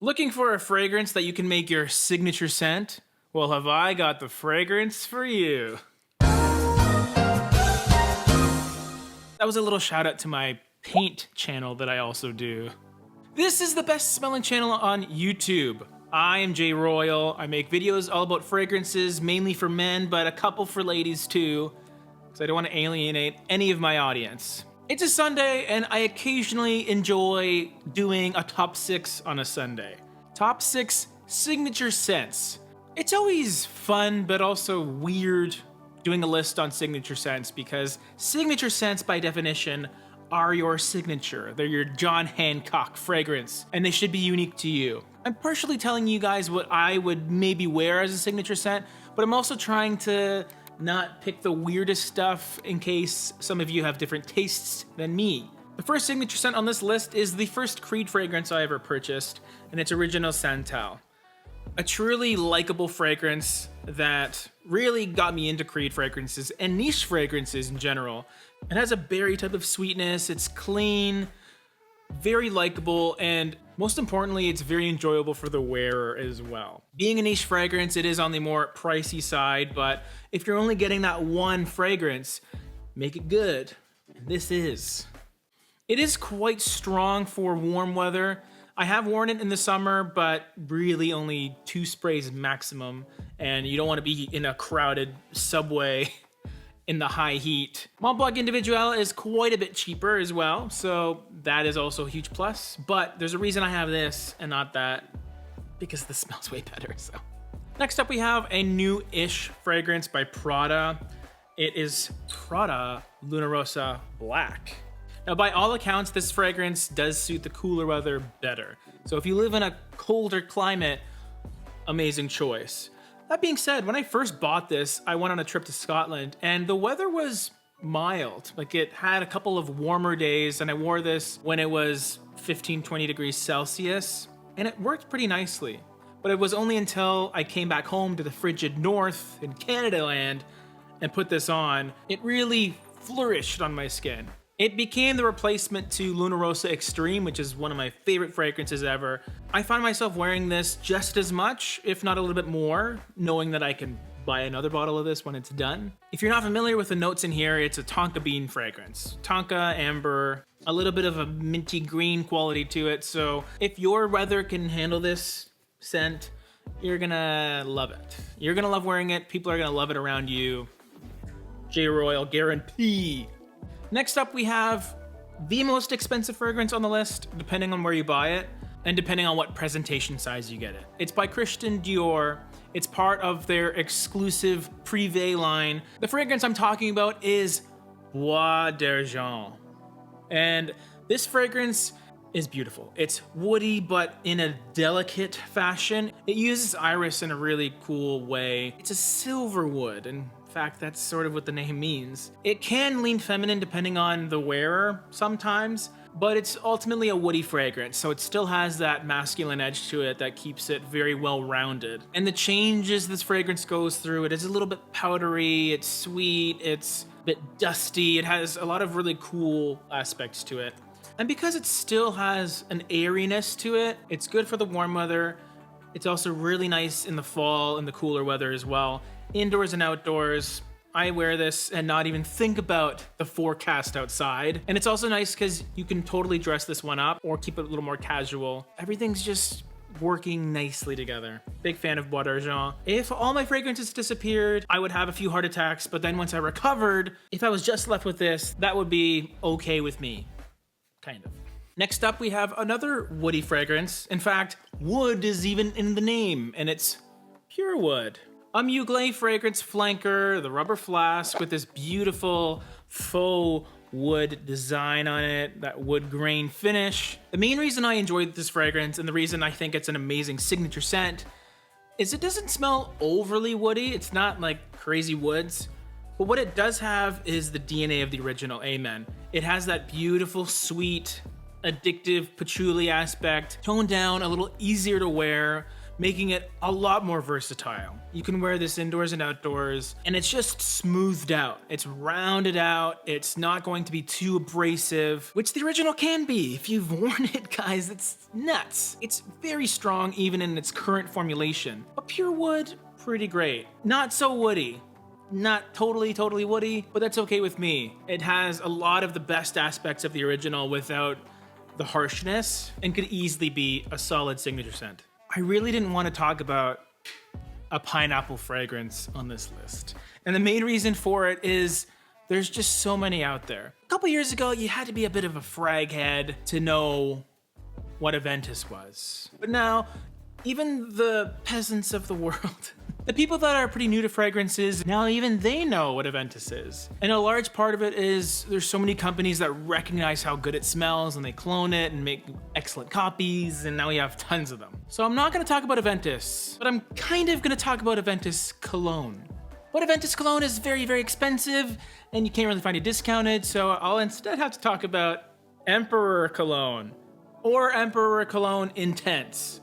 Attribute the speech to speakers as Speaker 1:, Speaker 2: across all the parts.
Speaker 1: Looking for a fragrance that you can make your signature scent? Well, have I got the fragrance for you. That was a little shout out to my paint channel that I also do. This is the best smelling channel on YouTube. I am J-ROYL. I make videos all about fragrances, mainly for men, but a couple for ladies too, because I don't want to alienate any of my audience. It's a Sunday, and I occasionally enjoy doing a top 6 on a Sunday. Top 6 signature scents. It's always fun, but also weird doing a list on signature scents, because signature scents, by definition, are your signature. They're your John Hancock fragrance, and they should be unique to you. I'm partially telling you guys what I would maybe wear as a signature scent, but I'm also trying to not pick the weirdest stuff in case some of you have different tastes than me. The first signature scent on this list is the first Creed fragrance I ever purchased, and it's original SANTAL. A truly likable fragrance that really got me into Creed fragrances and niche fragrances in general. It has a berry type of sweetness, it's clean, very likable, and most importantly, it's very enjoyable for the wearer as well. Being a niche fragrance, it is on the more pricey side, but if you're only getting that one fragrance, make it good. And this is. It is quite strong for warm weather. I have worn it in the summer, but really only 2 sprays maximum, and you don't want to be in a crowded subway in the high heat. Mont Blanc Individual is quite a bit cheaper as well, so that is also a huge plus, but there's a reason I have this and not that, because this smells way better. So next up, we have a new-ish fragrance by Prada. It is Prada Luna Rossa Black. Now, by all accounts, this fragrance does suit the cooler weather better. So if you live in a colder climate, amazing choice. That being said, when I first bought this, I went on a trip to Scotland, and the weather was mild. Like, it had a couple of warmer days, and I wore this when it was 15, 20 degrees Celsius, and it worked pretty nicely. But it was only until I came back home to the frigid north in Canada land and put this on, it really flourished on my skin. It became the replacement to Luna Rossa Extreme, which is one of my favorite fragrances ever. I find myself wearing this just as much, if not a little bit more, knowing that I can buy another bottle of this when it's done. If you're not familiar with the notes in here, it's a tonka bean fragrance. Tonka, amber, a little bit of a minty green quality to it. So if your weather can handle this scent, you're gonna love it. You're gonna love wearing it. People are gonna love it around you. J-ROYL guarantee. Next up, we have the most expensive fragrance on the list, depending on where you buy it, and depending on what presentation size you get it. It's by Christian Dior. It's part of their exclusive Privé line. The fragrance I'm talking about is Bois d'Argent. And this fragrance is beautiful. It's woody, but in a delicate fashion. It uses iris in a really cool way. It's a silver wood, and in fact, that's sort of what the name means. It can lean feminine depending on the wearer sometimes, but it's ultimately a woody fragrance, so it still has that masculine edge to it that keeps it very well-rounded. And the changes this fragrance goes through, it is a little bit powdery, it's sweet, it's a bit dusty, it has a lot of really cool aspects to it. And because it still has an airiness to it, it's good for the warm weather. It's also really nice in the fall and the cooler weather as well. Indoors and outdoors, I wear this and not even think about the forecast outside. And it's also nice because you can totally dress this one up or keep it a little more casual. Everything's just working nicely together. Big fan of Bois d'Argent. If all my fragrances disappeared, I would have a few heart attacks, but then once I recovered, if I was just left with this, that would be okay with me. Kind of. Next up, we have another woody fragrance. In fact, wood is even in the name, and it's Pure Wood. A Mugler fragrance flanker, the rubber flask with this beautiful faux wood design on it, that wood grain finish. The main reason I enjoyed this fragrance, and the reason I think it's an amazing signature scent, is it doesn't smell overly woody. It's not like crazy woods. But what it does have is the DNA of the original Amen. It has that beautiful, sweet, addictive patchouli aspect, toned down, a little easier to wear, making it a lot more versatile. You can wear this indoors and outdoors, and it's just smoothed out. It's rounded out. It's not going to be too abrasive, which the original can be. If you've worn it, guys, it's nuts. It's very strong even in its current formulation. But pure wood, pretty great. Not so woody. Not totally woody, but that's okay with me. It has a lot of the best aspects of the original without the harshness and could easily be a solid signature scent. I really didn't want to talk about a pineapple fragrance on this list. And the main reason for it is there's just so many out there. A couple years ago, you had to be a bit of a frag head to know what AVENTUS was. But now, even the peasants of the world, the people that are pretty new to fragrances, now even they know what AVENTUS is. And a large part of it is there's so many companies that recognize how good it smells and they clone it and make excellent copies, and now we have tons of them. So I'm not gonna talk about AVENTUS, but I'm kind of gonna talk about AVENTUS Cologne. But AVENTUS Cologne is very expensive and you can't really find it discounted, so I'll instead have to talk about Emperor Cologne or Emperor Cologne Intense.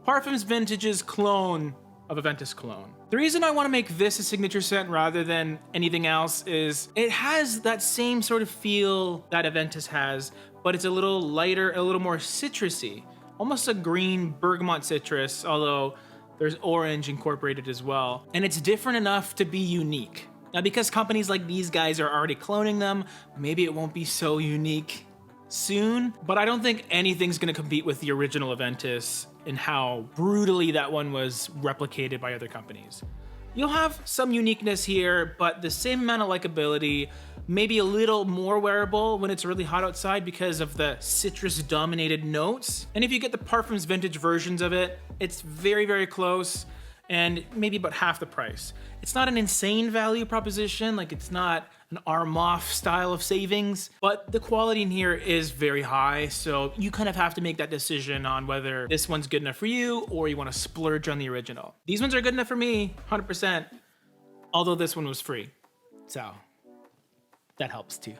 Speaker 1: Parfums Vintage's clone of AVENTUS Cologne. The reason I want to make this a signature scent rather than anything else is it has that same sort of feel that AVENTUS has, but it's a little lighter, a little more citrusy. Almost a green bergamot citrus, although there's orange incorporated as well. And it's different enough to be unique. Now, because companies like these guys are already cloning them, maybe it won't be so unique soon, but I don't think anything's gonna compete with the original AVENTUS and how brutally that one was replicated by other companies. You'll have some uniqueness here, but the same amount of likability, maybe a little more wearable when it's really hot outside because of the citrus-dominated notes. And if you get the Parfums Vintage versions of it, it's very close and maybe about half the price. It's not an insane value proposition, like it's not an arm off style of savings, but the quality in here is very high, so you kind of have to make that decision on whether this one's good enough for you or you want to splurge on the original. These ones are good enough for me, 100%, although this one was free, so that helps too.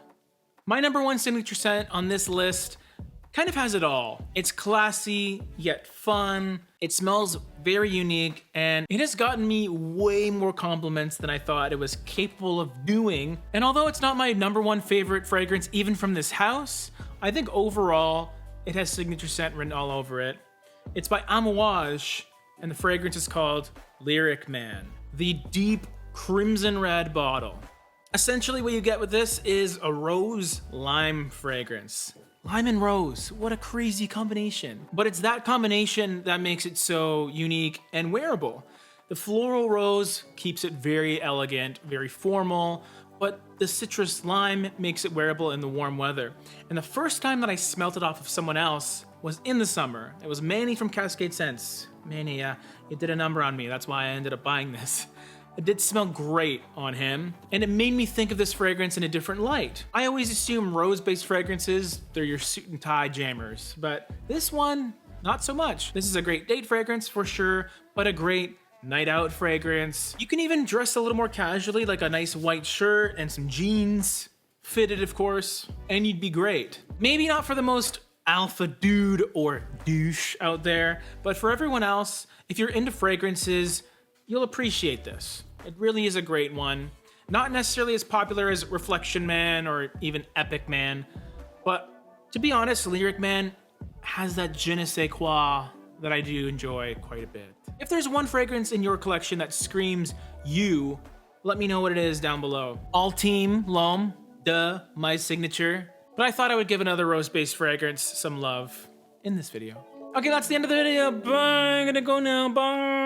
Speaker 1: My number one signature scent on this list kind of has it all. It's classy, yet fun. It smells very unique, and it has gotten me way more compliments than I thought it was capable of doing. And although it's not my number one favorite fragrance, even from this house, I think overall, it has signature scent written all over it. It's by Amouage, and the fragrance is called Lyric Man. The deep crimson red bottle. Essentially what you get with this is a rose lime fragrance. Lime and rose, what a crazy combination. But it's that combination that makes it so unique and wearable. The floral rose keeps it very elegant, very formal, but the citrus lime makes it wearable in the warm weather. And the first time that I smelt it off of someone else was in the summer. It was Manny from Cascade Scents. Manny, it did a number on me. That's why I ended up buying this. It did smell great on him, and it made me think of this fragrance in a different light. I always assume rose-based fragrances, they're your suit and tie jammers, but this one, not so much. This is a great date fragrance for sure, but a great night out fragrance. You can even dress a little more casually, like a nice white shirt and some jeans, fitted of course, and you'd be great. Maybe not for the most alpha dude or douche out there, but for everyone else, if you're into fragrances, you'll appreciate this. It really is a great one. Not necessarily as popular as Reflection Man or even Epic Man, but to be honest, Lyric Man has that je ne sais quoi that I do enjoy quite a bit. If there's one fragrance in your collection that screams you, let me know what it is down below. All Team L'Homme, my signature. But I thought I would give another rose-based fragrance some love in this video. Okay, that's the end of the video. Bye, I'm gonna go now, bye.